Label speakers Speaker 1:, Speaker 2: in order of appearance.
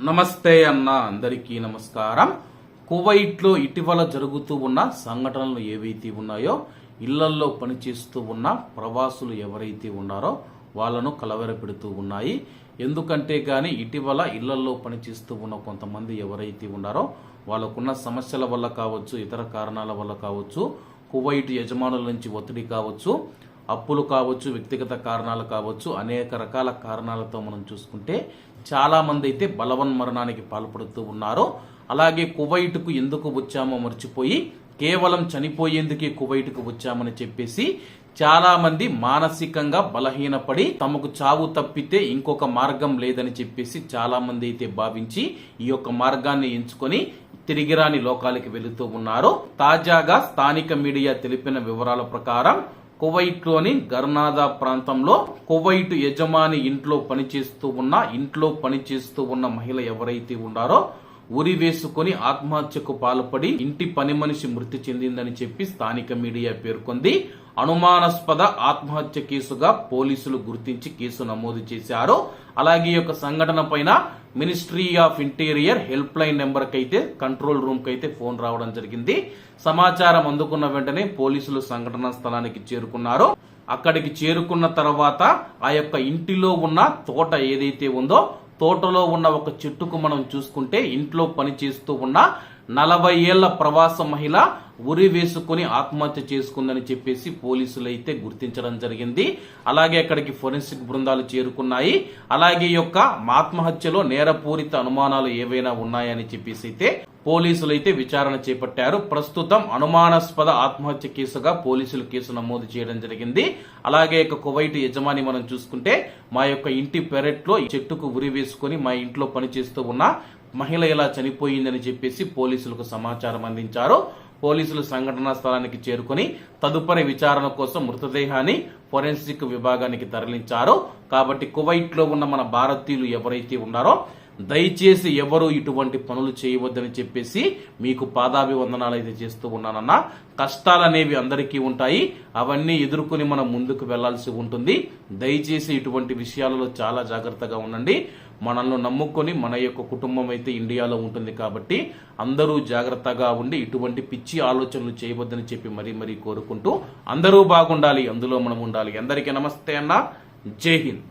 Speaker 1: నమస్తే అన్న, అందరికీ నమస్కారం. కువైట్లో ఇటీవల జరుగుతూ ఉన్న సంఘటనలు ఏవైతే ఉన్నాయో, ఇళ్లల్లో పనిచేస్తూ ఉన్న ప్రవాసులు ఎవరైతే ఉన్నారో వాళ్ళను కలవరపెడుతూ ఉన్నాయి. ఎందుకంటే గాని ఇటీవల ఇళ్లల్లో పనిచేస్తూ ఉన్న కొంతమంది ఎవరైతే ఉన్నారో వాళ్ళకున్న సమస్యల వల్ల కావచ్చు, ఇతర కారణాల వల్ల కావచ్చు, కువైట్ యజమానుల నుంచి ఒత్తిడి కావచ్చు, అప్పులు కావచ్చు, వ్యక్తిగత కారణాలు కావచ్చు, అనేక రకాల కారణాలతో మనం చూసుకుంటే చాలా మంది అయితే బలవన్మరణానికి పాల్పడుతూ ఉన్నారు. అలాగే కువైట్కు ఎందుకు వచ్చామో మర్చిపోయి కేవలం చనిపోయేందుకే కువైట్కు వచ్చామని చెప్పేసి చాలా మంది మానసికంగా బలహీనపడి తమకు చావు తప్పితే ఇంకొక మార్గం లేదని చెప్పేసి చాలా మంది అయితే భావించి ఈ యొక్క మార్గాన్ని ఎంచుకొని తిరిగిరాని లోకాలకి వెళుతూ ఉన్నారు. తాజాగా స్థానిక మీడియా తెలిపిన వివరాల ప్రకారం కువైట్లోని గర్నాదా ప్రాంతంలో కువైట్ యజమాని ఇంట్లో పనిచేస్తూ ఉన్న మహిళ ఎవరైతే ఉన్నారో ఉరి వేసుకుని ఆత్మహత్యకు పాల్పడి ఇంటి పని మనిషి మృతి చెందిందని చెప్పి స్థానిక మీడియా పేర్కొంది. అనుమానాస్పద ఆత్మహత్య కేసుగా పోలీసులు గుర్తించి కేసు నమోదు చేశారు. అలాగే ఈ యొక్క సంఘటన పైన ministry of interior help line number కైతే కంట్రోల్ రూమ్ కైతే ఫోన్ రావడం జరిగింది. సమాచారం అందుకున్న వెంటనే పోలీసులు సంఘటనా స్థలానికి చేరుకున్నారు. అక్కడికి చేరుకున్న తర్వాత ఆ యొక్క ఇంటిలో ఉన్న తోట ఏదైతే ఉందో తోటలో ఉన్న ఒక చెట్టుకు మనం చూసుకుంటే ఇంట్లో పనిచేస్తూ ఉన్న 40 ఏళ్ల ప్రవాస మహిళ ఉరి వేసుకుని ఆత్మహత్య చేసుకుందని చెప్పేసి పోలీసులు అయితే గుర్తించడం జరిగింది. అలాగే అక్కడికి ఫోరెన్సిక్ బృందాలు చేరుకున్నాయి. అలాగే ఈ యొక్క ఆత్మహత్యలో నేరపూరిత అనుమానాలు ఏవైనా ఉన్నాయని చెప్పేసి అయితే పోలీసులు అయితే విచారణ చేపట్టారు. ప్రస్తుతం అనుమానాస్పద ఆత్మహత్య కేసుగా పోలీసులు కేసు నమోదు చేయడం జరిగింది. అలాగే కువైట్ యజమాని మనం చూసుకుంటే మా యొక్క ఇంటి పెరట్లో చెట్టుకు ఉరి వేసుకుని మా ఇంట్లో పనిచేస్తూ ఉన్న మహిళ ఇలా చనిపోయిందని చెప్పేసి పోలీసులకు సమాచారం అందించారు. పోలీసులు సంఘటనా స్థలానికి చేరుకుని తదుపరి విచారణ కోసం మృతదేహాన్ని ఫోరెన్సిక్ విభాగానికి తరలించారు. కాబట్టి కువైట్ లో ఉన్న మన భారతీయులు ఎవరైతే ఉన్నారో దయచేసి ఎవరు ఇటువంటి పనులు చేయవద్దని చెప్పేసి మీకు పాదాభివందనాలు అయితే చేస్తూ ఉన్నానన్న. కష్టాలనేవి అందరికీ ఉంటాయి, అవన్నీ ఎదుర్కొని మనం ముందుకు వెళ్లాల్సి ఉంటుంది. దయచేసి ఇటువంటి విషయాలలో చాలా జాగ్రత్తగా ఉండండి. మనల్ని నమ్ముకొని మన యొక్క కుటుంబం అయితే ఇండియాలో ఉంటుంది కాబట్టి అందరూ జాగ్రత్తగా ఉండి ఇటువంటి పిచ్చి ఆలోచనలు చేయవద్దని చెప్పి మరీ కోరుకుంటూ అందరూ బాగుండాలి, అందులో మనం ఉండాలి. అందరికీ నమస్తే అన్న. జై హింద్.